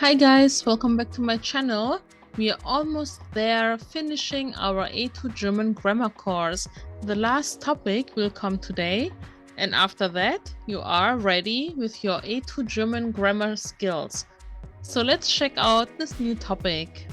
Hi guys, welcome back to my channel. We are almost there, finishing our A2 German grammar course. The last topic will come today, and after that you are ready with your A2 German grammar skills. So let's check out this new topic.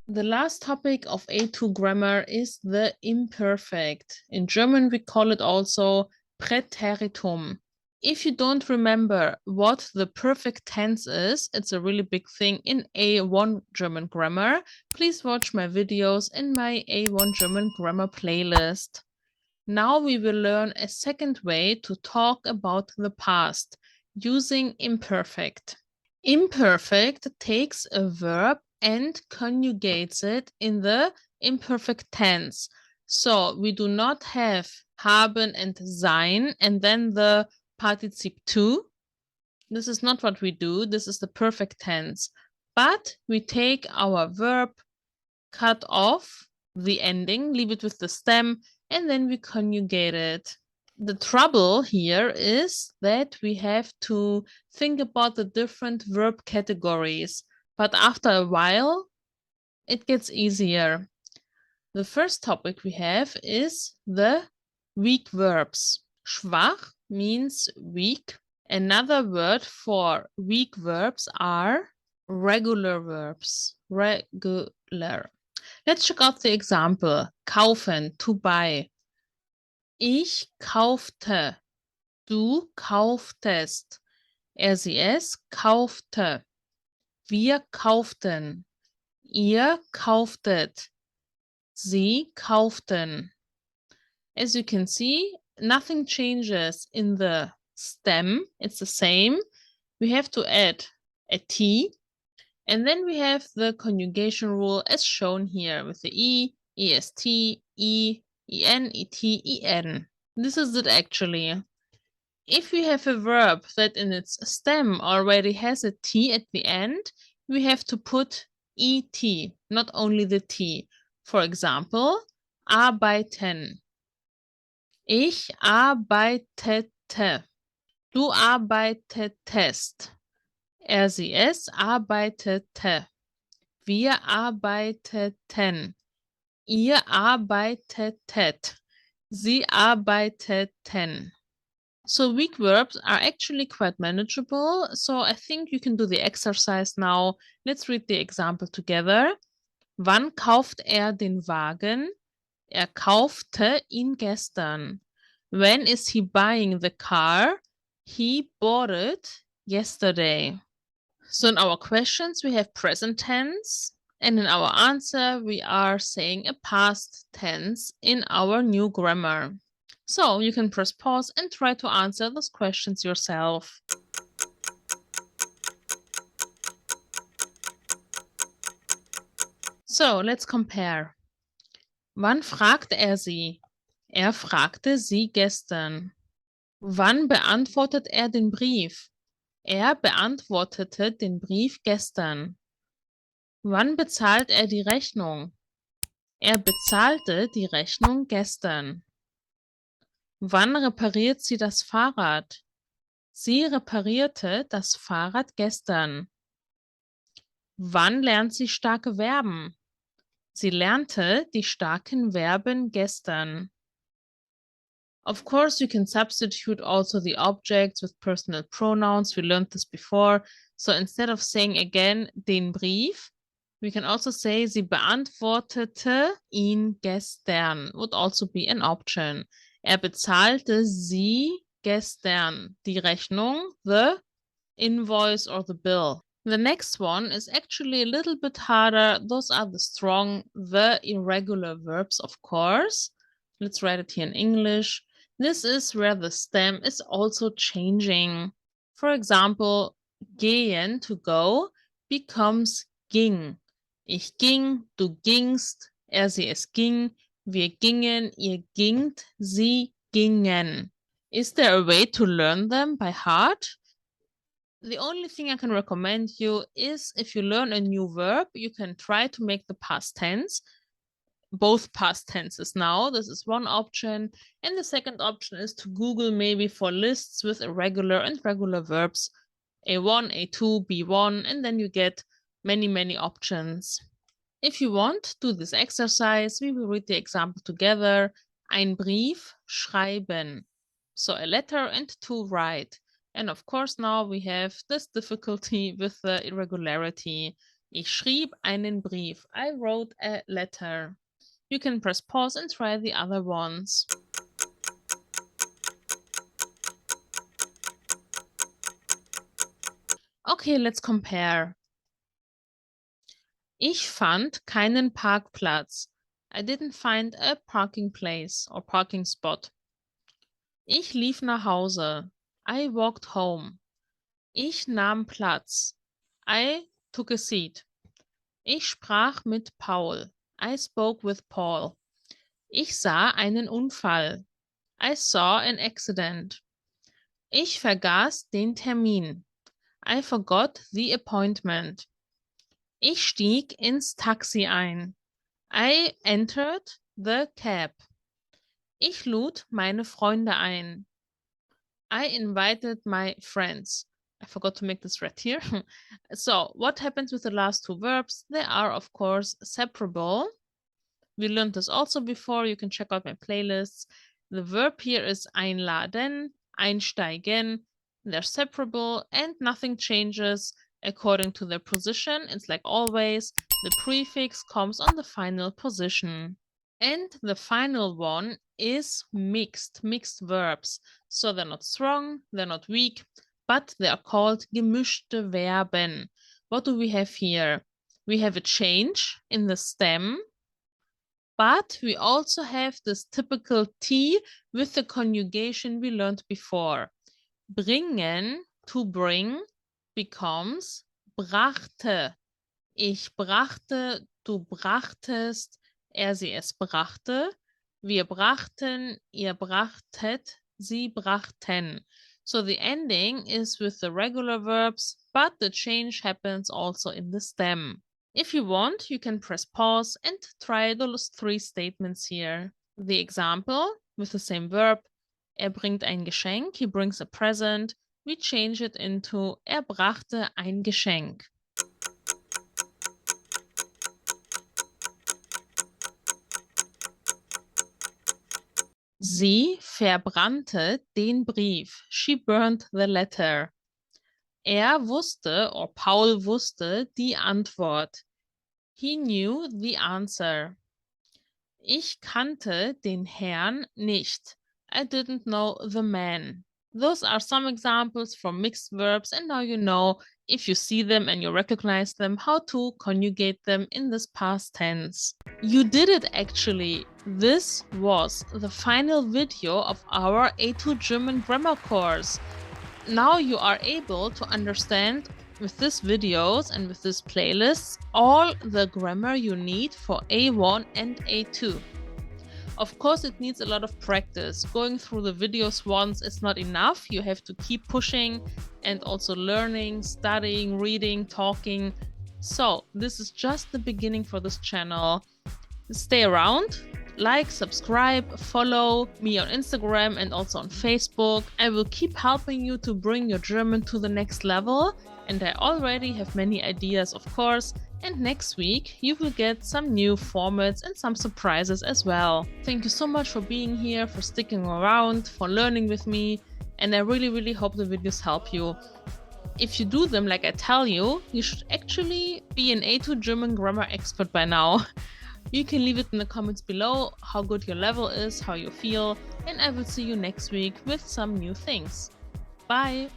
The last topic of A2 grammar is the imperfect. In German we call it also Preteritum. If you don't remember what the perfect tense is, it's a really big thing in A1 German grammar. Please watch my videos in my A1 German grammar playlist. Now we will learn a second way to talk about the past using imperfect. Imperfect takes a verb and conjugates it in the imperfect tense. So we do not have haben and sein and then the partizip to. This is not what we do. This is the perfect tense. But we take our verb, cut off the ending, leave it with the stem, and then we conjugate it. The trouble here is that we have to think about the different verb categories, but after a while, it gets easier. The first topic we have is the weak verbs. Schwach means weak. Another word for weak verbs are regular verbs. Regular. Let's check out the example. Kaufen, to buy. Ich kaufte. Du kauftest. Es kaufte. Wir kauften. Ihr kauftet. Sie kauften. As you can see, nothing changes in the stem. It's the same. We have to add a T. And then we have the conjugation rule as shown here with the E, EST, E, EN, ET, EN. This is it actually. If we have a verb that in its stem already has a T at the end, we have to put ET, not only the T. For example, arbeiten. Ich arbeitete. Du arbeitetest. Es arbeitete. Wir arbeiteten. Ihr arbeitetet. Sie arbeiteten. So weak verbs are actually quite manageable. So I think you can do the exercise now. Let's read the example together. Wann kauft den Wagen? Kaufte ihn gestern. When is he buying the car? He bought it yesterday. So in our questions, we have present tense, and in our answer, we are saying a past tense in our new grammar. So you can press pause and try to answer those questions yourself. So let's compare. Wann fragte sie? Fragte sie gestern. Wann beantwortet den Brief? Beantwortete den Brief gestern. Wann bezahlt die Rechnung? Bezahlte die Rechnung gestern. Wann repariert sie das Fahrrad? Sie reparierte das Fahrrad gestern. Wann lernt sie starke Verben? Sie lernte die starken Verben gestern. Of course, you can substitute also the objects with personal pronouns. We learned this before. So instead of saying again den Brief, we can also say sie beantwortete ihn gestern. Would also be an option. Bezahlte sie gestern. Die Rechnung, the invoice or the bill. The next one is actually a little bit harder. Those are the strong, the irregular verbs, of course. Let's write it here in English. This is where the stem is also changing. For example, gehen, to go, becomes ging. Ich ging, du gingst, sie, es ging, wir gingen, ihr gingt, sie gingen. Is there a way to learn them by heart? The only thing I can recommend you is if you learn a new verb, you can try to make the past tense. both past tenses now. This is one option. And the second option is to Google maybe for lists with irregular and regular verbs, A1, A2, B1, and then you get many, many options. If you want, do this exercise. We will read the example together. Ein Brief schreiben. So a letter and to write. And of course now we have this difficulty with the irregularity. Ich schrieb einen Brief. I wrote a letter. You can press pause and try the other ones. Okay, let's compare. Ich fand keinen Parkplatz. I didn't find a parking place or parking spot. Ich lief nach Hause. I walked home. Ich nahm Platz. I took a seat. Ich sprach mit Paul. I spoke with Paul. Ich sah einen Unfall. I saw an accident. Ich vergaß den Termin. I forgot the appointment. Ich stieg ins Taxi ein. I entered the cab. Ich lud meine Freunde ein. I invited my friends. I forgot to make this red here. So, what happens with the last two verbs? They are, of course, separable. We learned this also before. You can check out my playlists. The verb here is einladen, einsteigen. They're separable and nothing changes according to their position. It's like always, the prefix comes on the final position. And the final one is mixed verbs. So they're not strong, they're not weak, but they are called gemischte Verben. What do we have here? We have a change in the stem, but we also have this typical T with the conjugation we learned before. Bringen, to bring, becomes brachte. Ich brachte, du brachtest, er, sie, es brachte. Wir brachten, ihr brachtet, sie brachten. So the ending is with the regular verbs, but the change happens also in the stem. If you want, you can press pause and try those three statements here. The example with the same verb, er bringt ein Geschenk, he brings a present. We change it into er brachte ein Geschenk. Sie verbrannte den Brief. She burned the letter. Er wusste, or Paul wusste, die Antwort. He knew the answer. Ich kannte den Herrn nicht. I didn't know the man. Those are some examples from mixed verbs, and now you know, if you see them and you recognize them, how to conjugate them in this past tense. You did it actually. This was the final video of our A2 German grammar course. Now you are able to understand with these videos and with these playlists all the grammar you need for A1 and A2. Of course, it needs a lot of practice. Going through the videos once is not enough. You have to keep pushing and also learning, studying, reading, talking. So this is just the beginning for this channel. Stay around, like, subscribe, follow me on Instagram and also on Facebook. I will keep helping you to bring your German to the next level. And I already have many ideas, of course. And next week, you will get some new formats and some surprises as well. Thank you so much for being here, for sticking around, for learning with me. And I really, really hope the videos help you. If you do them like I tell you, you should actually be an A2 German grammar expert by now. You can leave it in the comments below how good your level is, how you feel, and I will see you next week with some new things. Bye!